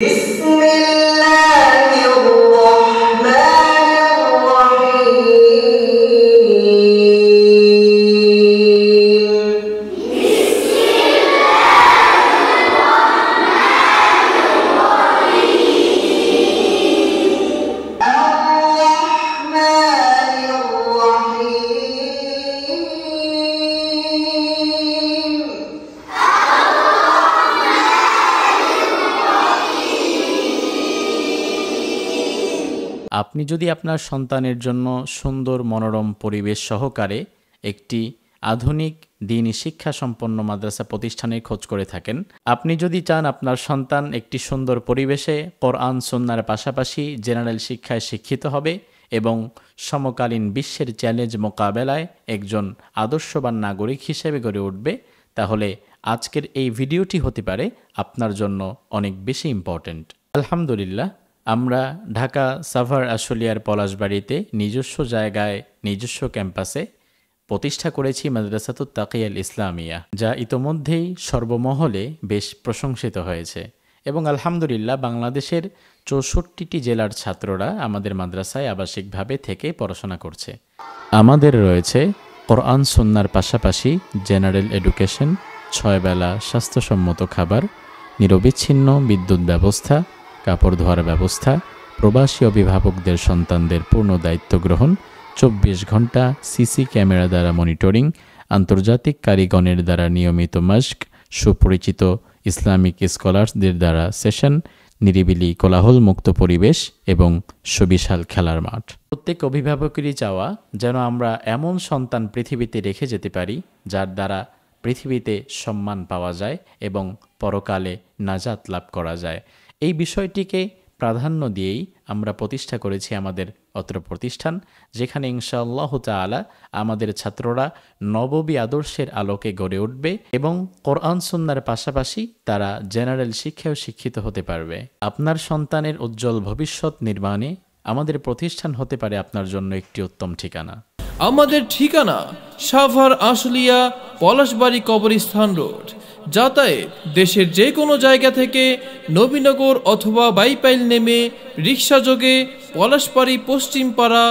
بسم الله الرحمن الرحيم بسم الله الرحمن الرحيم الرحمن الرحيم আপনি যদি আপনার সন্তানের জন্য সুন্দর মনোরম পরিবেশ সহকারে একটি আধুনিক দ্বীনি শিক্ষা সম্পন্ন মাদ্রাসা প্রতিষ্ঠানের খোঁজ করে থাকেন, আপনি যদি চান আপনার সন্তান একটি সুন্দর পরিবেশে কোরআন সুন্নাহর পাশাপাশি জেনারেল শিক্ষায় শিক্ষিত হবে এবং সমকালীন বিশ্বের চ্যালেঞ্জ মোকাবেলায় একজন আদর্শবান নাগরিক হিসেবে গড়ে উঠবে, তাহলে আজকের এই ভিডিওটি হতে পারে আপনার জন্য অনেক বেশি ইম্পর্ট্যান্ট। আলহামদুলিল্লাহ, আমরা ঢাকা সাভার আশুলিয়ার পলাশবাড়িতে নিজস্ব জায়গায় নিজস্ব ক্যাম্পাসে প্রতিষ্ঠা করেছি মাদ্রাসাতুত তাকিয়াল ইসলামিয়া, যা ইতোমধ্যেই সর্বমহলে বেশ প্রশংসিত হয়েছে এবং আলহামদুলিল্লাহ বাংলাদেশের ৬৪টি জেলার ছাত্ররা আমাদের মাদ্রাসায় আবাসিকভাবে থেকে পড়াশোনা করছে। আমাদের রয়েছে কোরআন সুন্নাহর পাশাপাশি জেনারেল এডুকেশন, ৬ বেলা স্বাস্থ্যসম্মত খাবার, নিরবিচ্ছিন্ন বিদ্যুৎ ব্যবস্থা, কাপড় ধোয়ার ব্যবস্থা, প্রবাসী অভিভাবকদের সন্তানদের পূর্ণ দায়িত্ব গ্রহণ, ২৪ ঘন্টা সিসি ক্যামেরা দ্বারা মনিটরিং, আন্তর্জাতিক কারিগণের দ্বারা নিয়মিত মাস্ক, সুপরিচিত ইসলামিক স্কলারসদের দ্বারা সেশন, নিরিবিলি কোলাহলমুক্ত পরিবেশ এবং সুবিশাল খেলার মাঠ। প্রত্যেক অভিভাবকেরই চাওয়া যেন আমরা এমন সন্তান পৃথিবীতে রেখে যেতে পারি যার দ্বারা পৃথিবীতে সম্মান পাওয়া যায় এবং পরকালে নাজাত লাভ করা যায়। এই বিষয়টিকে প্রাধান্য দিয়েই আমরা প্রতিষ্ঠা করেছি আমাদের অত্র প্রতিষ্ঠান, যেখানে ইনশাআল্লাহ তাআলা আমাদের ছাত্ররা নববী আদর্শের আলোকে গড়ে উঠবে এবং কোরআন সুন্নাহর পাশাপাশি তারা জেনারেল শিক্ষায় শিক্ষিত হতে পারবে। আপনার সন্তানের উজ্জ্বল ভবিষ্যৎ নির্মাণে আমাদের প্রতিষ্ঠান হতে পারে আপনার জন্য একটি উত্তম ঠিকানা। আমাদের ঠিকানা সাভার আশুলিয়া পলাশবাড়ি কবরস্থান রোড। যাতায়াত দেশের যে কোনো জায়গা থেকে নবীনগর অথবা বাইপাইল নেমে রিকশাযোগে পলাশবাড়ি পশ্চিমপাড়া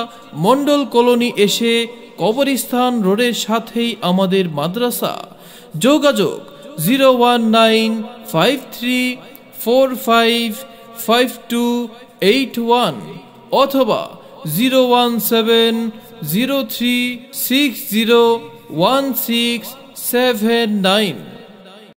মণ্ডল কলোনি এসে কবরস্থান রোডের সাথেই আমাদের মাদ্রাসা। যোগাযোগ 01953455281 অথবা 01703601679।